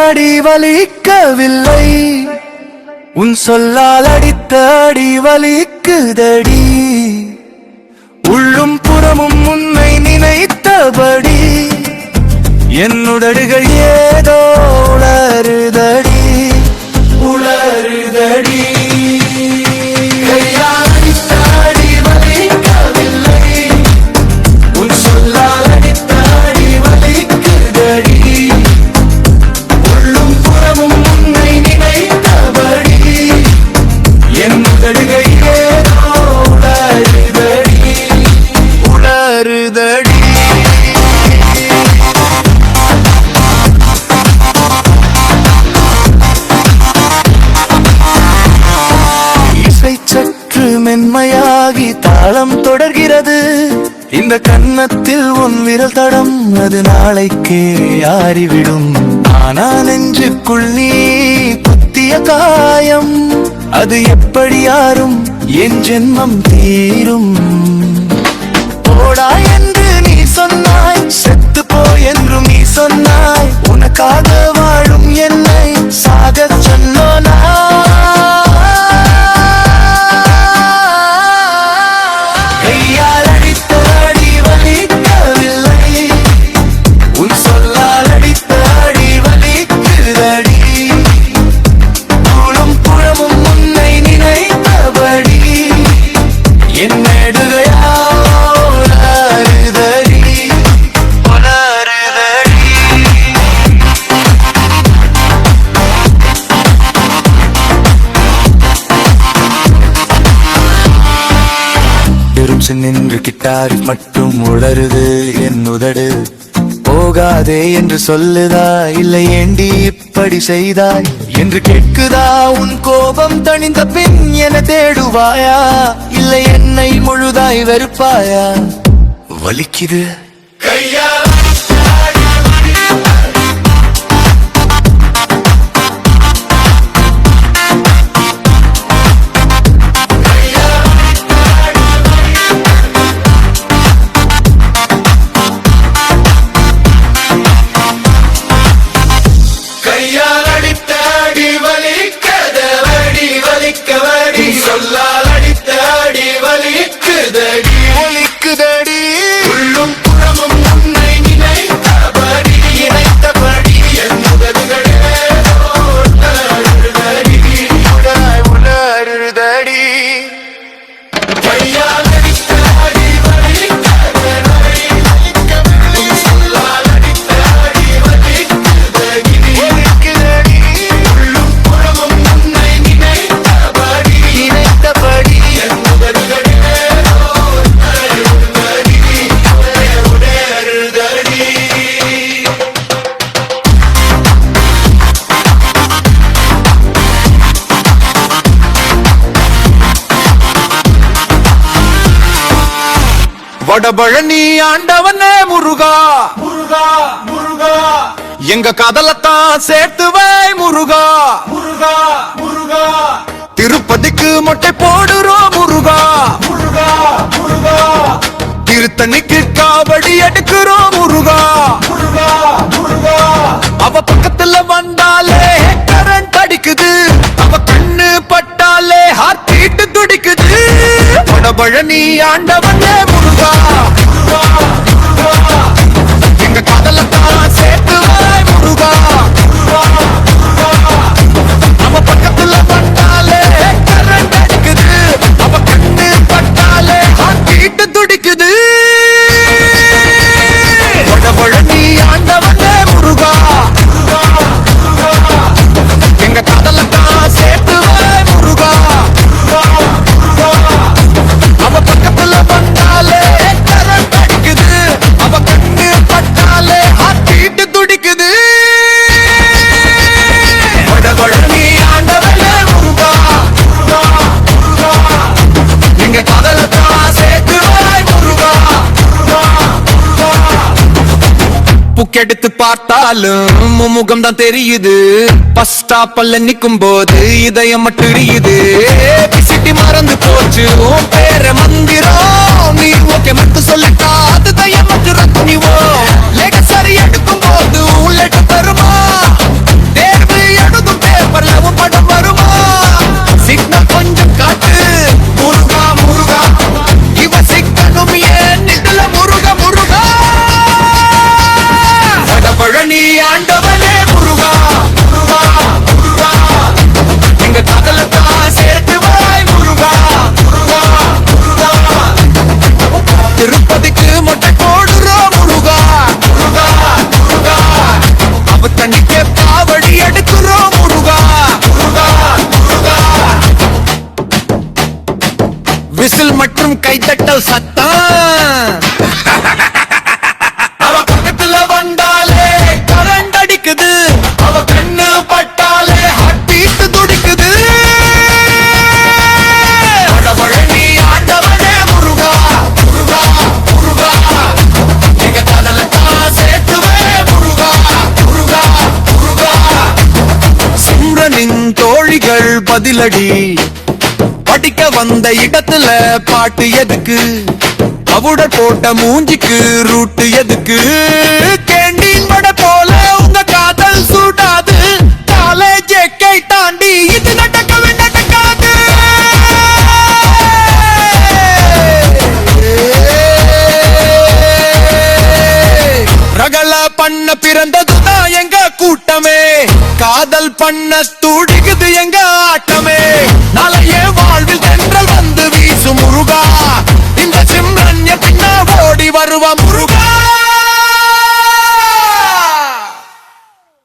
அடி வலிக்கவில்லை, உன் சொல்லால் அடித்த அடி வலிக்குதடி. உள்ளும் புறமும் உன்னை நினைத்தபடி என் உதடுகள் ஏதோ உளறுதடி உளறுதடி. மென்மையாகி தாளம் தொடர்கிறது இந்த கன்னத்தில் உன் விரல் தடம், அது நாளைக்கே ஆறிவிடும். ஆனா நெஞ்சுக்குள் நீ குத்திய காயம், அது எப்படி யாரும் என் ஜென்மம் தீரும். போடா என்று நீ சொன்னாய், செத்து போ என்றும் நீ சொன்னாய். உனக்காக வாழும் என்னை சாகச் சொன்னோனா? நின்று கிட்டாரி மட்டும் உளருது என் உதடு. போகாதே என்று சொல்லுதா, இல்லை ஏண்டி இப்படி செய்தாய் என்று கேட்குதா. உன் கோபம் தணிந்த பின் என தேடுவாயா, இல்லை என்னை முழுதாய் வெறுப்பாயா? வலிக்குது கையா சொல்லால் அடித்த அடி வலிக்குதடி வலிக்குதடி. உள்ளும் புறமும் உன்னை நினைத்தபடி நினைத்தபடி என் உதடுகளே உணருதடி உணருதடி. கையால் அடித்த அடி வலிக்குதடி, சொல்லால் அடித்த அடி வலிக்குதடி வலிக்குதடி. உள்ளும் புறமும் உன்னை நினைத்தபடி நினைத்தபடி என் உதடுகளே உணருதடி உணருதடி. வடபழனி ஆண்டவனே முருகா முருகா முருகா, எங்க காதலத்தான் சேர்த்து வை முருகா முருகா முருகா. திருப்பதிக்கு மொட்டை போடுறோம் முருகா முருகா முருகா. திருத்தணிக்கு காவடி எடுக்கிறோம் முருகா முருகா முருகா. அவ பக்கத்துல வந்தாலே கரண்ட் அடிக்குது, அவ கண்ணு பட்டாலே ஹார்ட் பீட் துடிக்குது. வடபழனி ஆண்டவனே முருகா முருகா முருகா, எங்க காதலத்தான் சேர்த்து வை முருகா முருகா முருகா. அவ பக்கத்துல வந்தாலே கரண்ட் அடிக்குது, அவ கண்ணு பட்டாலே ஹார்ட் பீட் துடிக்குது. வடபழனி ஆண்டவனே முருகா முருகா முருகா, எங்க காதலத்தான் சேர்த்து வை முருகா முருகா முருகா. அவ பக்கத்துல வந்தாலே கரண்ட் அடிக்குது, அவ கண்ணு பட்டாலே ஹார்ட் பீட் துடிக்குது. வடபழனி ஆண்டவனே முருகா முருகா முருகா, எங்க காதலத்தான் சேர்த்து வை முருகா முருகா முருகா. புக்கெடுத்து பார்த்தாலும் முகம் தான் தெரியுது, பஸ் ஸ்டாப்ல நிக்கும் போது இதயம் மட்டும் எரியுது. சிட்டி மறந்து போச்சு உன் பேர மந்திரம், நீ ஓகே மட்டும் சொல்லிட்டா அதுதான் எமக்கு ரத்னிவோ. லேட் சரி எடுக்கும் போது உன் லெட்டர் தருமா, காதல் சத்தம். அவ பக்கத்துல வந்தாலே கரண்ட் அடிக்குது, அவ கண்ணு பட்டாலே ஹார்ட் பீட் துடிக்குது. பழபழனி ஆண்டவனே முருகா முருகா முருகா, எங்க காதலத்தான் சேர்த்துவே முருகா முருகா முருகா. சிம்ரனின் தோழிகள் பதிலடி, படிக்க வந்த இடத்துல பாட்டு எதுக்கு, பவுடர் போட்ட மூஞ்சிக்கு ரூட்டு எதுக்கு, கேண்டீன் வட போல உங்க காதல் சூடாது, காலேஜ் கை தாண்டி இது நடக்கவே நடக்காது. ரகள பண்ண பிறந்ததுதான் எங்க கூட்டமே, காதல் பண்ண துடிக்குது எங்க ஆட்டமே.